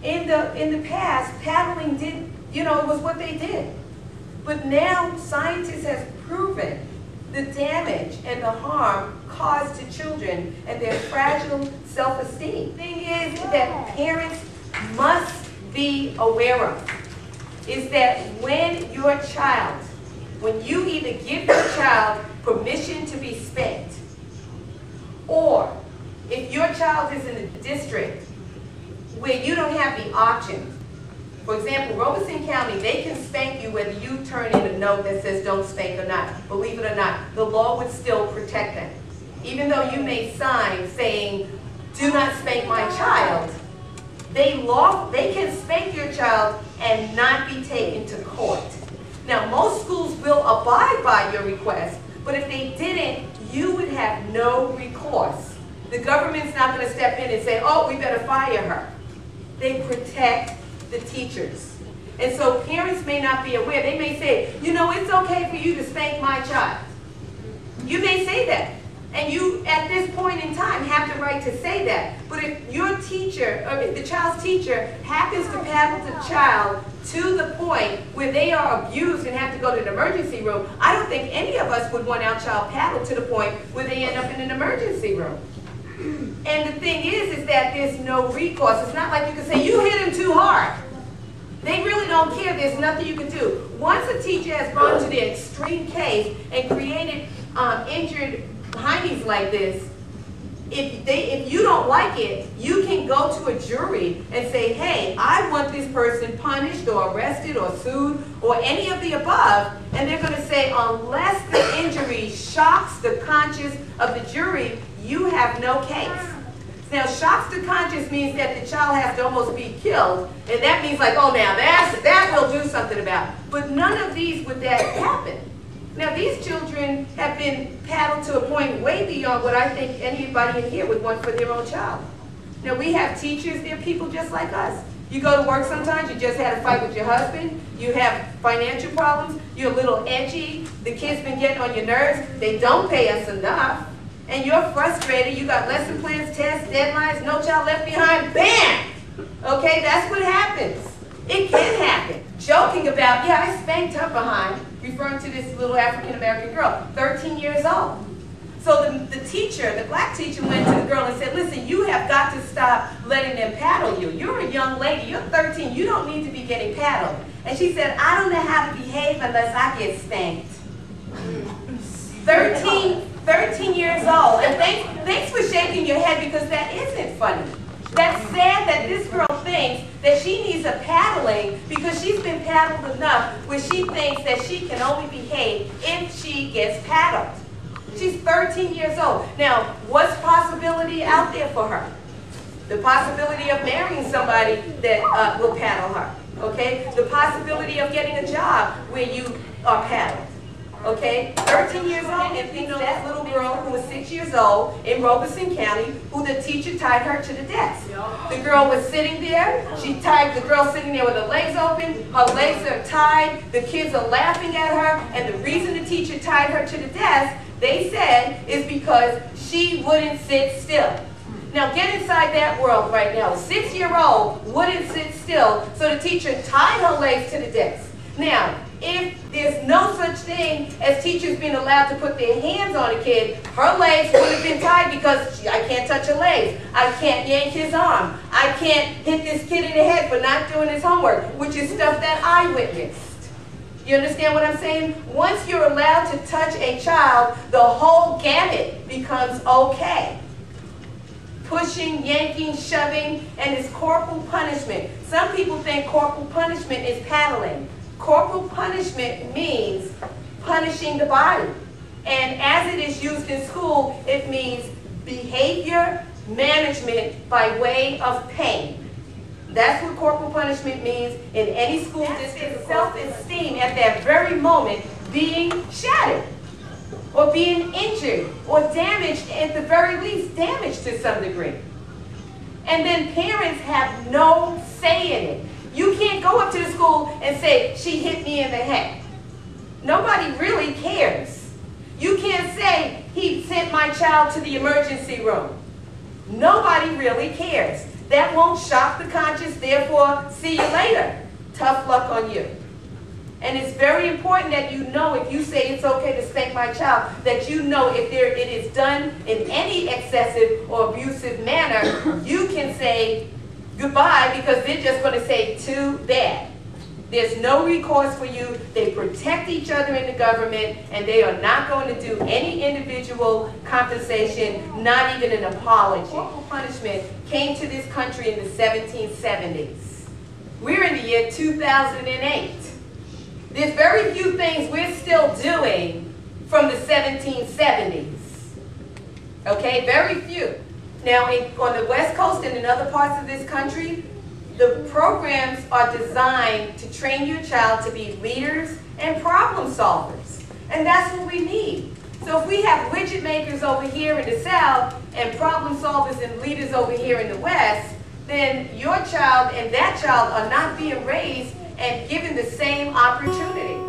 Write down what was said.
in the past, paddling did, it was what they did. But now scientists have proven the damage and the harm caused to children and their fragile self-esteem. The thing is that parents must be aware of is that when you either give your child permission to be spanked, or if your child is in a district where you don't have the option. For example, Robeson County, they can spank you whether you turn in a note that says don't spank or not. Believe it or not, the law would still protect them. Even though you may sign saying, do not spank my child, they can spank your child and not be taken to court. Now, most schools will abide by your request, but if they didn't, you would have no recourse. The government's not going to step in and say, oh, we better fire her. They protect the teachers. And so parents may not be aware. They may say, it's okay for you to spank my child. You may say that. And you, at this point in time, have the right to say that. But if your teacher, or if the child's teacher, happens to paddle the child to the point where they are abused and have to go to the emergency room, I don't think any of us would want our child paddled to the point where they end up in an emergency room. And the thing is that there's no recourse. It's not like you can say, you hit him too hard. They really don't care. There's nothing you can do. Once a teacher has gone to the extreme case and created injured hindies like this, if you don't like it, you can go to a jury and say, hey, I want this person punished or arrested or sued or any of the above, and they're going to say, unless the injury shocks the conscience of the jury, you have no case. Now, shocks the conscience means that the child has to almost be killed, and that means like, oh, now that will do something about it. But none of these would that happen. Now, these children have been paddled to a point way beyond what I think anybody in here would want for their own child. Now, we have teachers, they're people just like us. You go to work sometimes, you just had a fight with your husband, you have financial problems, you're a little edgy, the kids been getting on your nerves, they don't pay us enough, and you're frustrated, you got lesson plans, tests, deadlines, no child left behind, bam! Okay, that's what happens. It can happen. Joking about, yeah, I spanked her behind, referring to this little African-American girl, 13 years old. So the teacher, the black teacher, went to the girl and said, listen, you have got to stop letting them paddle you. You're a young lady, you're 13, you don't need to be getting paddled. And she said, I don't know how to behave unless I get spanked. 13 years old. And thanks for shaking your head, because that isn't funny. That's sad that this girl thinks that she needs a paddling because she's been paddled enough where she thinks that she can only behave if she gets paddled. She's 13 years old. Now, what's possibility out there for her? The possibility of marrying somebody that will paddle her. Okay? The possibility of getting a job where you are paddled. Okay, 13 years old, and think of that little girl who was 6 years old in Robeson County, who the teacher tied her to the desk. The girl was sitting there, she tied the girl sitting there with her legs open, her legs are tied, the kids are laughing at her, and the reason the teacher tied her to the desk, they said, is because she wouldn't sit still. Now get inside that world right now. A 6-year-old wouldn't sit still, so the teacher tied her legs to the desk. Now, if there's no such thing as teachers being allowed to put their hands on a kid, her legs would have been tied because I can't touch her legs. I can't yank his arm. I can't hit this kid in the head for not doing his homework, which is stuff that I witnessed. You understand what I'm saying? Once you're allowed to touch a child, the whole gamut becomes okay. Pushing, yanking, shoving, and it's corporal punishment. Some people think corporal punishment is paddling. Corporal punishment means punishing the body. And as it is used in school, it means behavior management by way of pain. That's what corporal punishment means in any school district. Self-esteem at that very moment being shattered, or being injured, or damaged, at the very least damaged to some degree. And then parents have no say in it. You can't go up to the school and say, she hit me in the head. Nobody really cares. You can't say, he sent my child to the emergency room. Nobody really cares. That won't shock the conscience, therefore, see you later. Tough luck on you. And it's very important that you know, if you say it's okay to spank my child, that you know if it is done in any excessive or abusive manner, you can say goodbye, because they're just going to say too bad. There's no recourse for you. They protect each other in the government, and they are not going to do any individual compensation, not even an apology. Corporal punishment came to this country in the 1770s. We're in the year 2008. There's very few things we're still doing from the 1770s. Okay, very few. Now, on the West Coast and in other parts of this country, the programs are designed to train your child to be leaders and problem solvers. And that's what we need. So if we have widget makers over here in the South and problem solvers and leaders over here in the West, then your child and that child are not being raised and given the same opportunity.